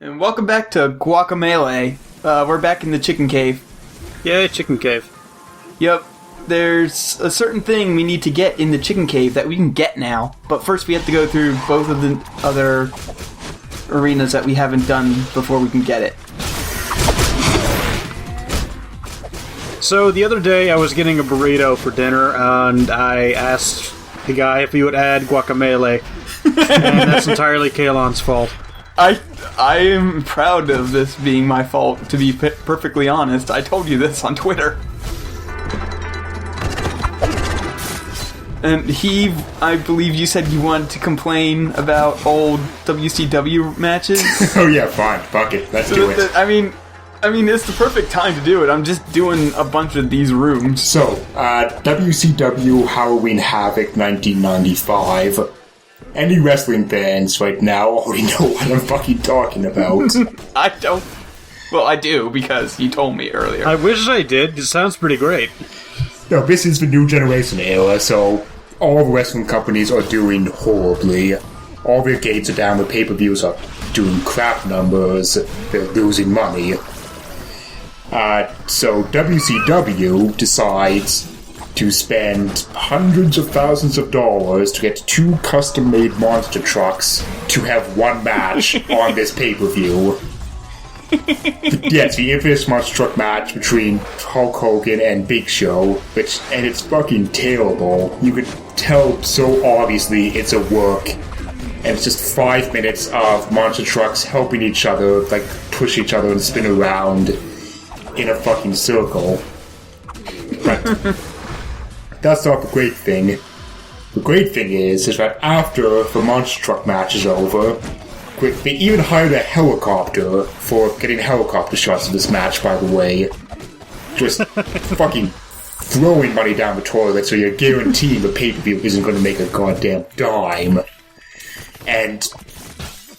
And welcome back to Guacamelee. We're back in the chicken cave. Yay, chicken cave. Yep. There's a certain thing we need to get in the chicken cave that we can get now. But first we have to go through both of the other arenas that we haven't done before we can get it. So the other day I was getting a burrito for dinner and I asked the guy if he would add guacamelee. And that's entirely kalon's fault. I am proud of this being my fault, to be perfectly honest. I told you this on Twitter. And I believe you said you wanted to complain about old WCW matches? Oh yeah, fine. Fuck it. Let's do it. I mean, it's the perfect time to do it. I'm just doing a bunch of these rooms. So, WCW Halloween Havoc 1995. Any wrestling fans right now already know what I'm fucking talking about. I don't. Well, I do, because you told me earlier. I wish I did. It sounds pretty great. No, this is the new generation era, so all the wrestling companies are doing horribly. All their gates are down, the pay-per-views are doing crap numbers, they're losing money. So WCW decides to spend hundreds of thousands of dollars to get 2 custom-made monster trucks to have one match on this pay-per-view. Yes, the infamous monster truck match between Hulk Hogan and Big Show, and it's fucking terrible. You could tell so obviously it's a work, and it's just 5 minutes of monster trucks helping each other, like push each other and spin around in a fucking circle. But that's not the great thing. The great thing is that after the monster truck match is over, they even hired a helicopter for getting helicopter shots of this match, by the way. Just fucking throwing money down the toilet so you're guaranteeing the pay-per-view isn't going to make a goddamn dime. And,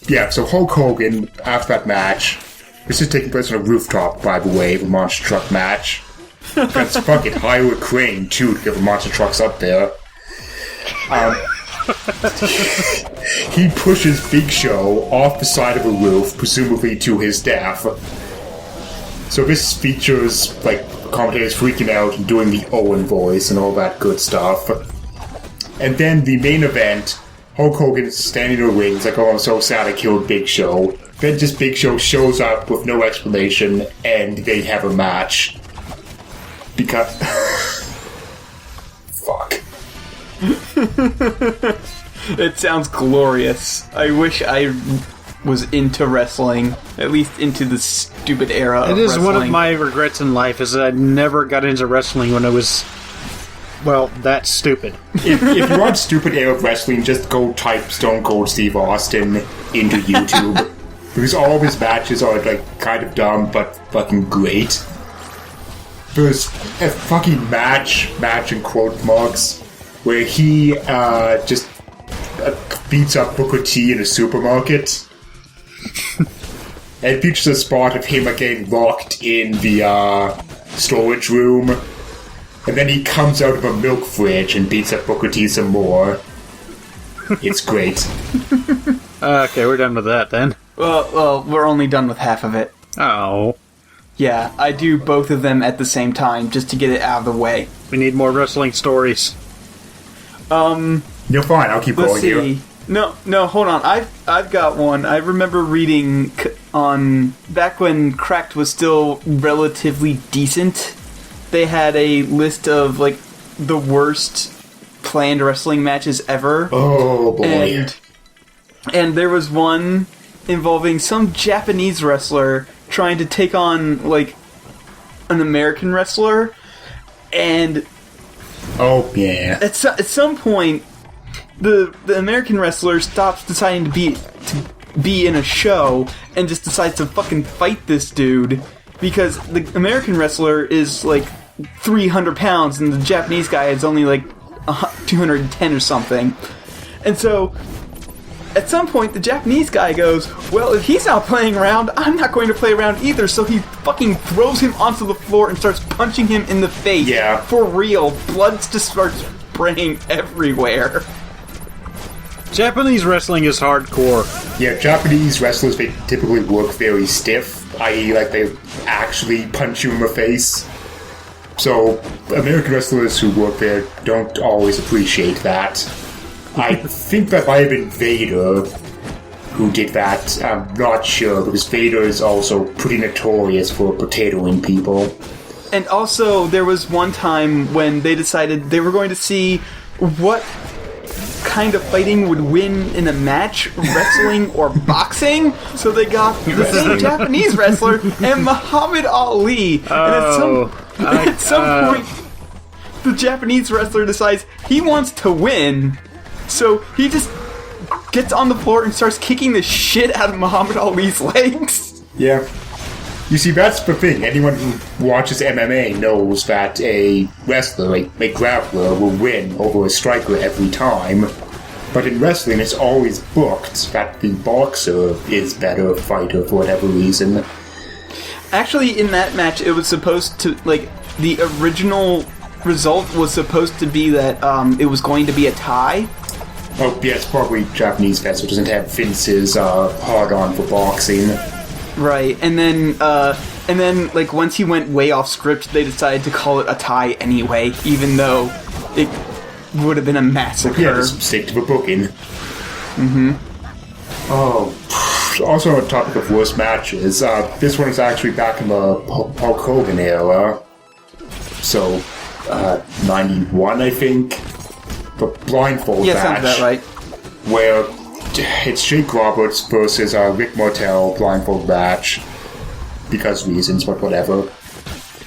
yeah, so Hulk Hogan, after that match, this is taking place on a rooftop, by the way, the monster truck match. That's fucking hire a crane, too, to get the monster trucks up there. He pushes Big Show off the side of a roof, presumably to his death. So this features, like, commentators freaking out and doing the Owen voice and all that good stuff. And then the main event, Hulk Hogan is standing in the ring, he's like, oh, I'm so sad I killed Big Show. Then just Big Show shows up with no explanation, and they have a match. Because... Fuck. It sounds glorious. I wish I was into wrestling, at least into the stupid era of wrestling. It is one of my regrets in life, is that I never got into wrestling when I was, well, that stupid. If you want stupid era of wrestling, just go type Stone Cold Steve Austin into YouTube. Because all of his matches are, like, kind of dumb, but fucking great. There's a fucking match in quote marks, where he just beats up Booker T in a supermarket. And features a spot of him getting locked in the storage room. And then he comes out of a milk fridge and beats up Booker T some more. It's great. Okay, we're done with that then. Well, we're only done with half of it. Oh. Yeah, I do both of them at the same time, just to get it out of the way. We need more wrestling stories. You're fine, I'll keep going here. No, hold on. I've got one. I remember reading on... Back when Cracked was still relatively decent, they had a list of, like, the worst planned wrestling matches ever. Oh, boy. And there was one involving some Japanese wrestler trying to take on, like, an American wrestler, and... Oh, yeah. At some point, the American wrestler stops deciding to be in a show and just decides to fucking fight this dude, because the American wrestler is, like, 300 pounds, and the Japanese guy is only, like, 210 or something. And so... At some point, the Japanese guy goes, well, if he's not playing around, I'm not going to play around either, so he fucking throws him onto the floor and starts punching him in the face. Yeah. For real. Blood just starts spraying everywhere. Japanese wrestling is hardcore. Yeah, Japanese wrestlers, they typically work very stiff, i.e. like they actually punch you in the face. So, American wrestlers who work there don't always appreciate that. I think that might have been Vader who did that. I'm not sure, because Vader is also pretty notorious for potatoing people. And also, there was one time when they decided they were going to see what kind of fighting would win in a match, wrestling or boxing. So they got the same Japanese wrestler and Muhammad Ali. And at some point, the Japanese wrestler decides he wants to win. So he just gets on the floor and starts kicking the shit out of Muhammad Ali's legs. Yeah. You see, that's the thing. Anyone who watches MMA knows that a wrestler, a grappler, will win over a striker every time. But in wrestling, it's always booked that the boxer is better fighter for whatever reason. Actually, in that match, it was supposed to, like, the original result was supposed to be that it was going to be a tie. Oh, yes, probably Japanese wrestler doesn't have Vince's hard-on for boxing. Right, and then, like, once he went way off script, they decided to call it a tie anyway, even though it would have been a massacre. Yeah, just stick to the booking. Oh, also on the topic of worst matches, this one is actually back in the Hulk Hogan era. So, 91, I think. The blindfold match. Sounds about right. Where it's Jake Roberts versus Rick Martel blindfold match. Because reasons, but whatever.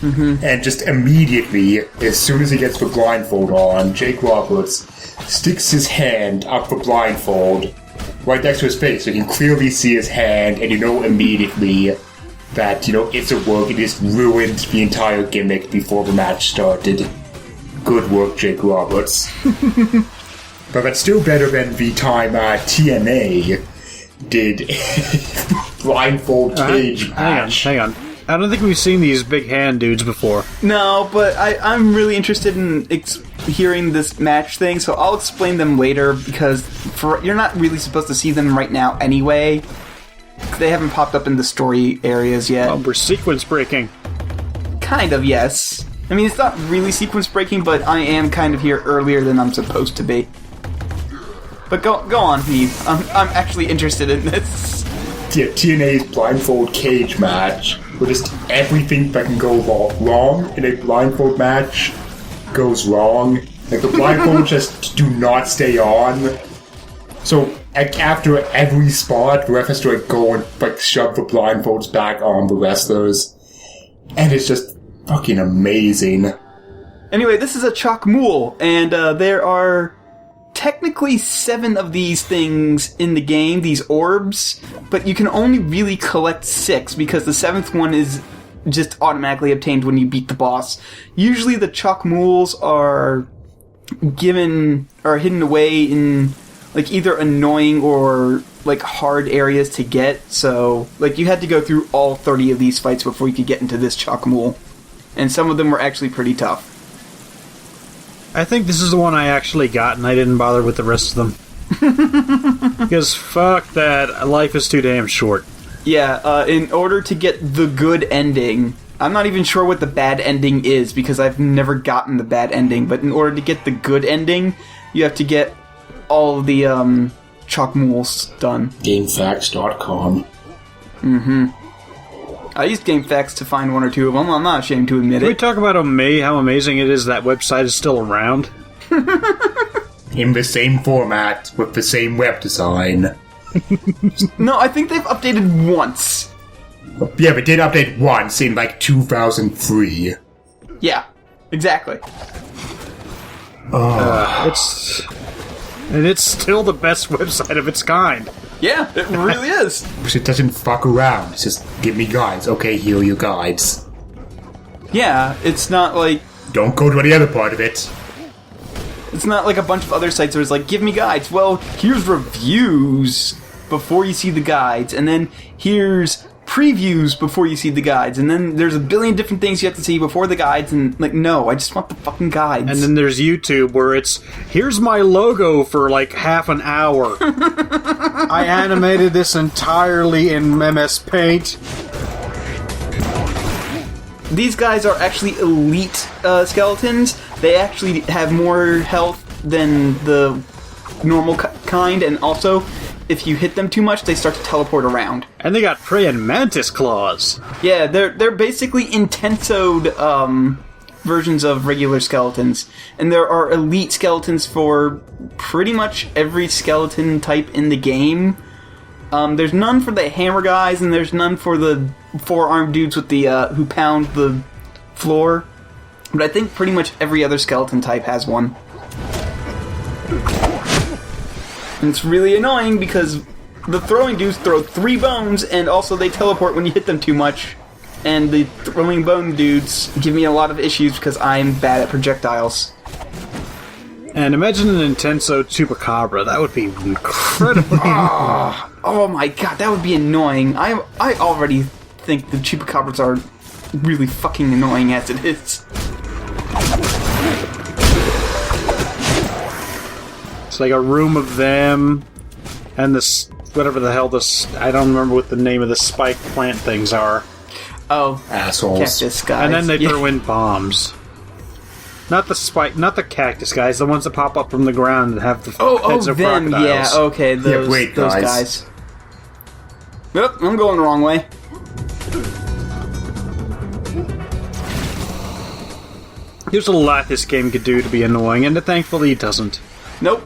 And just immediately, as soon as he gets the blindfold on, Jake Roberts sticks his hand up the blindfold right next to his face, so you can clearly see his hand, and you know immediately that, it's a work. It just ruined the entire gimmick before the match started. Good work, Jake Roberts. But that's still better than the time TNA did a blindfold cage match. Hang on. I don't think we've seen these big hand dudes before. No, but I'm really interested in hearing this match thing, so I'll explain them later, because you're not really supposed to see them right now anyway. They haven't popped up in the story areas yet. We're sequence breaking. Kind of, yes. I mean, it's not really sequence breaking, but I am kind of here earlier than I'm supposed to be. But go on, Heath. I'm actually interested in this. Yeah, TNA's blindfold cage match, where just everything that can go wrong in a blindfold match goes wrong. Like, the blindfolds just do not stay on. So, after every spot, the ref has to go and shove the blindfolds back on the wrestlers. And it's just fucking amazing. Anyway, this is a chalk mule, and there are technically 7 of these things in the game, these orbs, but you can only really collect 6 because the 7th one is just automatically obtained when you beat the boss. Usually the chalk mules are hidden away in like either annoying or like hard areas to get, so like you had to go through all 30 of these fights before you could get into this chalk mule. And some of them were actually pretty tough. I think this is the one I actually got, and I didn't bother with the rest of them. Because fuck that, life is too damn short. Yeah, in order to get the good ending, I'm not even sure what the bad ending is, because I've never gotten the bad ending, but in order to get the good ending, you have to get all of the, chalk mules done. GameFAQs.com. I used GameFAQs to find 1 or 2 of them. I'm not ashamed to admit Can we it. talk about how amazing it is that website is still around? In the same format, with the same web design. No, I think they've updated once. Yeah, but did update once in 2003. Yeah, exactly. It's still the best website of its kind. Yeah, it really is. Because it doesn't fuck around. It's just, give me guides. Okay, here are your guides. Yeah, it's not like... Don't go to any other part of it. It's not like a bunch of other sites where it's like, give me guides. Well, here's reviews before you see the guides, and then here's previews before you see the guides, and then there's a billion different things you have to see before the guides, and, like, no, I just want the fucking guides. And then there's YouTube, where it's, here's my logo for, like, half an hour. I animated this entirely in MS Paint. These guys are actually elite skeletons. They actually have more health than the normal kind, and also, if you hit them too much, they start to teleport around. And they got praying mantis claws. Yeah, they're basically intensoed versions of regular skeletons. And there are elite skeletons for pretty much every skeleton type in the game. There's none for the hammer guys, and there's none for the four-armed dudes with the who pound the floor. But I think pretty much every other skeleton type has one. And it's really annoying because the throwing dudes throw 3 bones, and also they teleport when you hit them too much. And the throwing bone dudes give me a lot of issues because I'm bad at projectiles. And imagine an Intenso Chupacabra. That would be incredibly annoying. Oh my god, that would be annoying. I already think the Chupacabras are really fucking annoying as it is. It's like a room of them, and this, whatever the hell this, I don't remember what the name of the spike plant things are. Oh, assholes. cactus guys. And then they throw in bombs. Not the cactus guys, the ones that pop up from the ground and have the heads of them, crocodiles. yeah, okay, those guys. Yep, I'm going the wrong way. There's a lot this game could do to be annoying, and thankfully it doesn't. Nope.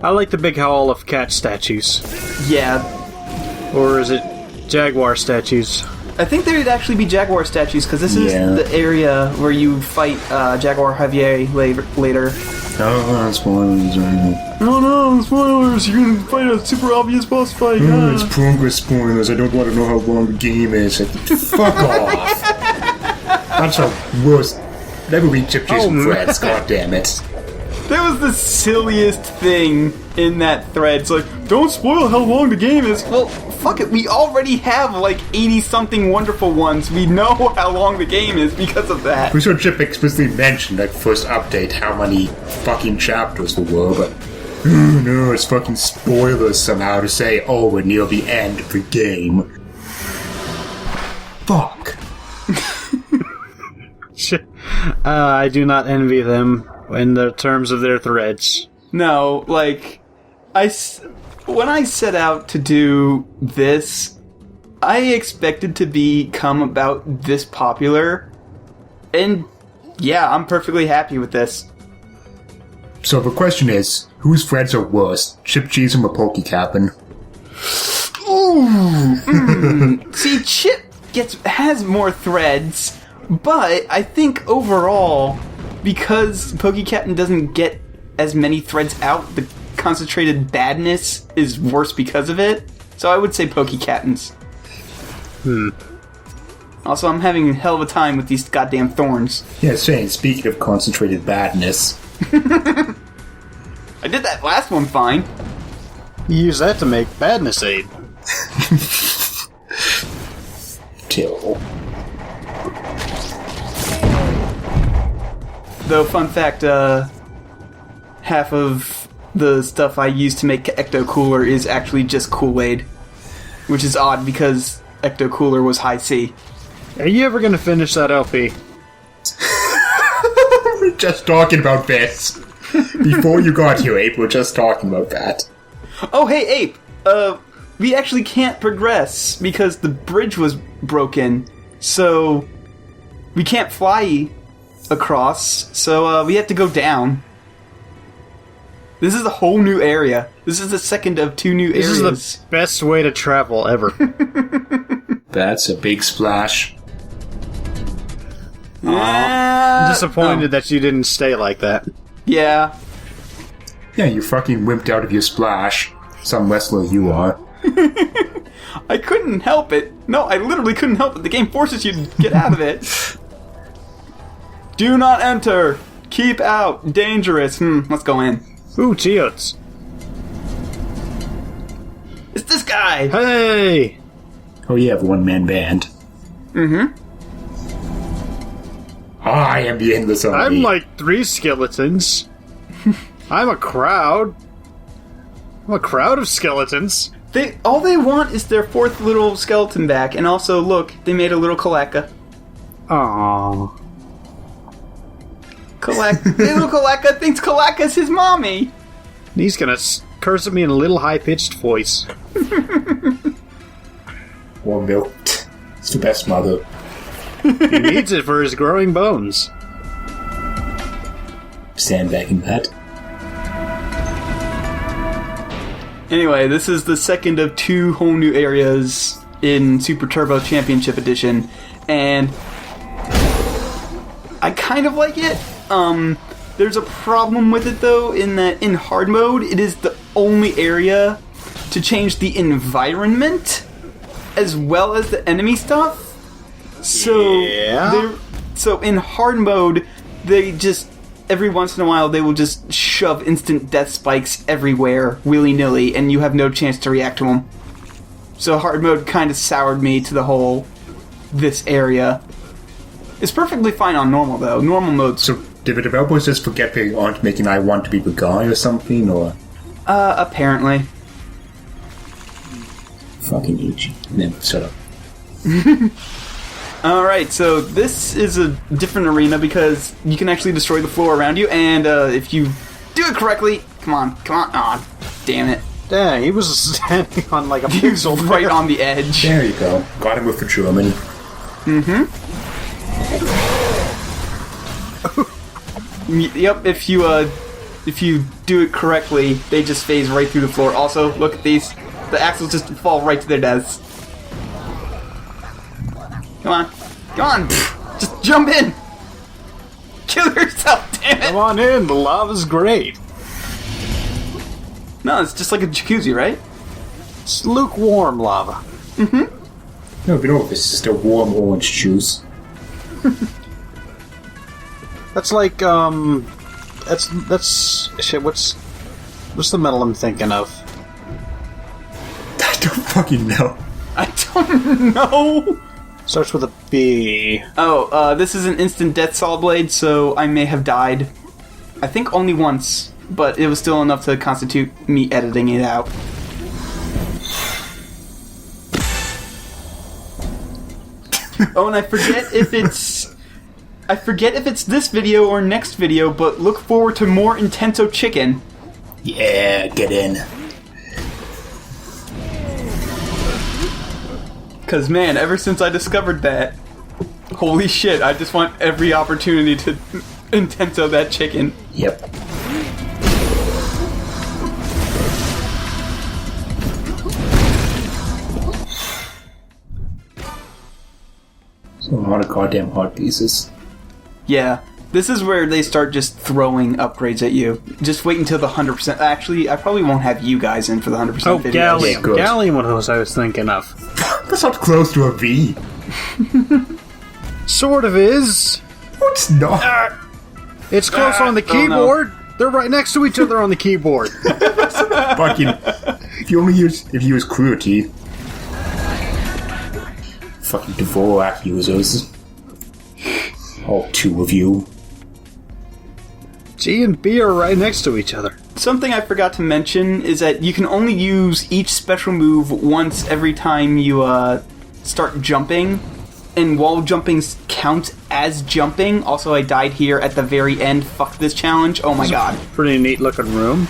I like the big howl of cat statues. Yeah. Or is it jaguar statues? I think there'd actually be jaguar statues, because this is the area where you fight Jaguar Javier later. Oh, spoilers. No, spoilers! You're gonna fight a super obvious boss fight. Oh, it's progress spoilers. I don't want to know how long the game is. Fuck off. That's the worst. Never read Chip Jason threads, goddammit. That was the silliest thing in that thread. It's like, don't spoil how long the game is. Well, fuck it. We already have like 80-something wonderful ones. We know how long the game is because of that. We sure Chip explicitly mentioned that first update how many fucking chapters there were, but no, it's fucking spoilers somehow to say, oh, we're near the end of the game. Fuck. I do not envy them in the terms of their threads. No, like, when I set out to do this, I expected to become about this popular, and yeah, I'm perfectly happy with this. So the question is, whose threads are worse, Chip Cheesem or PokeCap'n? Ooh! See, Chip has more threads, but I think overall, because PokeCap'n doesn't get as many threads out, the concentrated badness is worse because of it. So I would say PokeCap'n's. Also, I'm having a hell of a time with these goddamn thorns. Yeah, saying, speaking of concentrated badness. I did that last one fine. You use that to make badness aid. Till. Though, fun fact, half of the stuff I use to make Ecto Cooler is actually just Kool-Aid. Which is odd, because Ecto Cooler was high C. Are you ever going to finish that LP? We're just talking about this. Before you got here, Ape, we're just talking about that. Oh, hey, Ape! We actually can't progress, because the bridge was broken, so we can't fly across, so we have to go down. This is a whole new area. This is the second of 2 new areas. This is the best way to travel ever. That's a big splash. I'm disappointed that you didn't stay like that. Yeah. Yeah, you fucking wimped out of your splash. Some wrestler you are. I couldn't help it. No, I literally couldn't help it. The game forces you to get out of it. Do not enter. Keep out. Dangerous. Let's go in. Ooh, Geodes. It's this guy! Hey! Oh, you have a one-man band. Mm-hmm. I am the endless zombie. I'm like 3 skeletons. I'm a crowd. I'm a crowd of skeletons. All they want is their 4th little skeleton back, and also, look, they made a little Kalaka. Aww. Little Kalaka thinks Kalaka's his mommy! He's gonna curse at me in a little high-pitched voice. Warm milk. It's the best mother. He needs it for his growing bones. Stand back in that. Anyway, this is the second of 2 whole new areas in Super Turbo Championship Edition, and I kind of like it. There's a problem with it, though, in that in hard mode, it is the only area to change the environment as well as the enemy stuff. So, so in hard mode, they just, every once in a while, they will just shove instant death spikes everywhere, willy-nilly, and you have no chance to react to them. So hard mode kind of soured me to the whole, this area. It's perfectly fine on normal, though. Normal mode. So, did the developers just forget they aren't making I Want to Be the Guy or something, or? Apparently. Fucking Ichi. No, shut up. Alright, so this is a different arena because you can actually destroy the floor around you, and if you do it correctly... Come on. Aw, damn it. Dang, he was standing on like a pixel Right on the edge. There you go. Got him with the German. Mm-hmm. Yep, if you do it correctly, they just phase right through the floor. Also, look at these. The axles just fall right to their deaths. Come on, just jump in! Kill yourself, damn it! Come on in, the lava's great. No, it's just like a jacuzzi, right? It's lukewarm lava. Mm-hmm. No, but no, this is still warm orange juice. That's like, that's shit, what's the metal I'm thinking of? I don't fucking know. I don't know! Starts with a B. Oh, this is an instant death saw blade, so I may have died. I think only once, but it was still enough to constitute me editing it out. Oh, and I forget if it's this video or next video, but look forward to more Intenso Chicken. Yeah, get in. Cause man, ever since I discovered that, holy shit, I just want every opportunity to Intenso that chicken. Yep. So a lot of goddamn heart pieces. Yeah, this is where they start just throwing upgrades at you. Just wait until the 100%. Actually, I probably won't have you guys in for the 100% Oh, video. Gallium. Good. Gallium was I was thinking of. That's not close to a V. Sort of is. No, it's not. It's close on the keyboard. They're right next to each other on the keyboard. Fucking. If you use cruelty. Fucking Dvorak users. All 2 of you. G and B are right next to each other. Something I forgot to mention is that you can only use each special move once every time you start jumping, and wall jumping counts as jumping. Also, I died here at the very end. Fuck this challenge. Oh my god. Pretty neat looking room.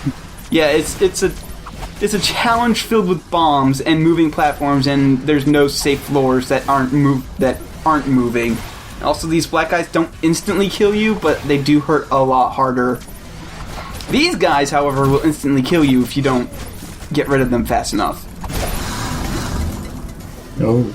Yeah, it's a challenge filled with bombs and moving platforms, and there's no safe floors that aren't moving. Also, these black guys don't instantly kill you, but they do hurt a lot harder. These guys, however, will instantly kill you if you don't get rid of them fast enough. No.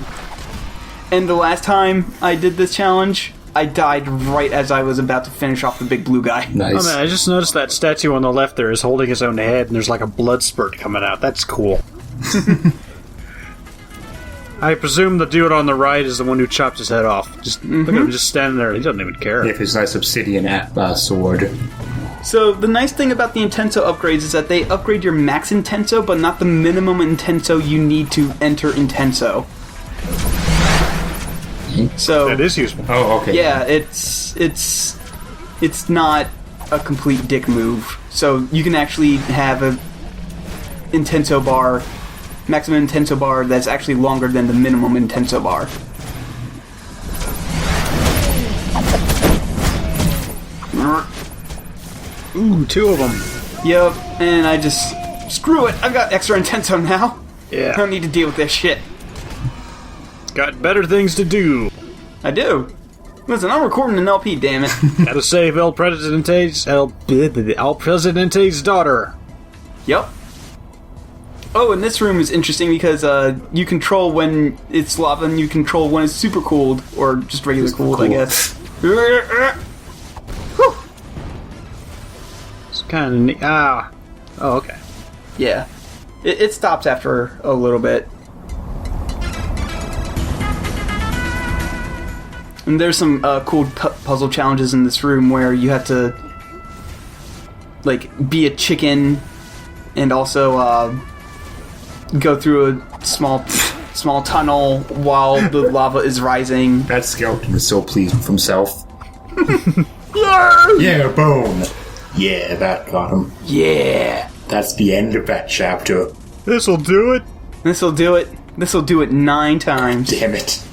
And the last time I did this challenge, I died right as I was about to finish off the big blue guy. Nice. Oh man, I just noticed that statue on the left there is holding his own head, and there's like a blood spurt coming out. That's cool. I presume the dude on the right is the one who chopped his head off. Just look at him just standing there. He doesn't even care. If his nice obsidian sword. So the nice thing about the Intenso upgrades is that they upgrade your max Intenso, but not the minimum Intenso you need to enter Intenso. So That is useful. Oh, okay. yeah, it's not a complete dick move. So you can actually have a Intenso bar, maximum Intenso bar that's actually longer than the minimum Intenso bar. Ooh, 2 of them. Yep, and I just screw it. I've got extra Intenso now. I Yeah. don't need to deal with this shit. Got better things to do. I do. Listen, I'm recording an LP, damn it. Gotta save El Presidente's daughter. Yep. Oh, and this room is interesting because you control when it's lava and you control when it's super cooled, or just regular cooled, I guess. Whew. It's kind of neat. Ah. Oh, okay. Yeah. It stops after a little bit. And there's some cool puzzle challenges in this room where you have to, like, be a chicken and also go through a small tunnel while the lava is rising. That skeleton is so pleased with himself. Yeah, bone. Yeah, that got him. Yeah. That's the end of that chapter. This'll do it. This'll do it. This'll do it 9 times. Damn it.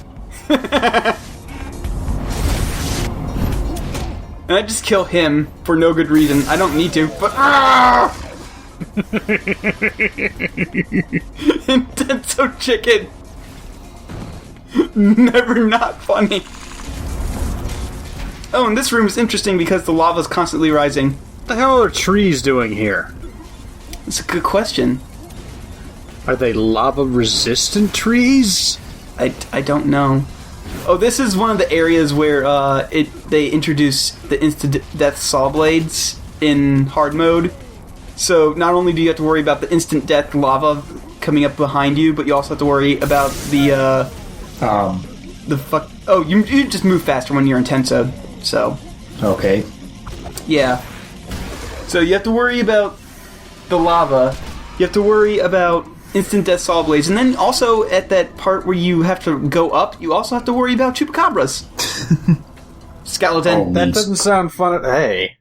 And I just kill him for no good reason. I don't need to, but Intenso chicken. Never not funny. Oh, and this room is interesting because the lava's constantly rising. What the hell are trees doing here? It's a good question. Are they lava-resistant trees? I don't know. Oh, this is one of the areas where they introduce the instant death saw blades in hard mode. So not only do you have to worry about the instant death lava coming up behind you, but you also have to worry about the fuck. Oh, you just move faster when you're Intenso. So Okay. yeah. So you have to worry about the lava. You have to worry about instant death saw blades, and then also at that part where you have to go up, you also have to worry about chupacabras. Skeleton. Oh, That doesn't sound fun. Hey.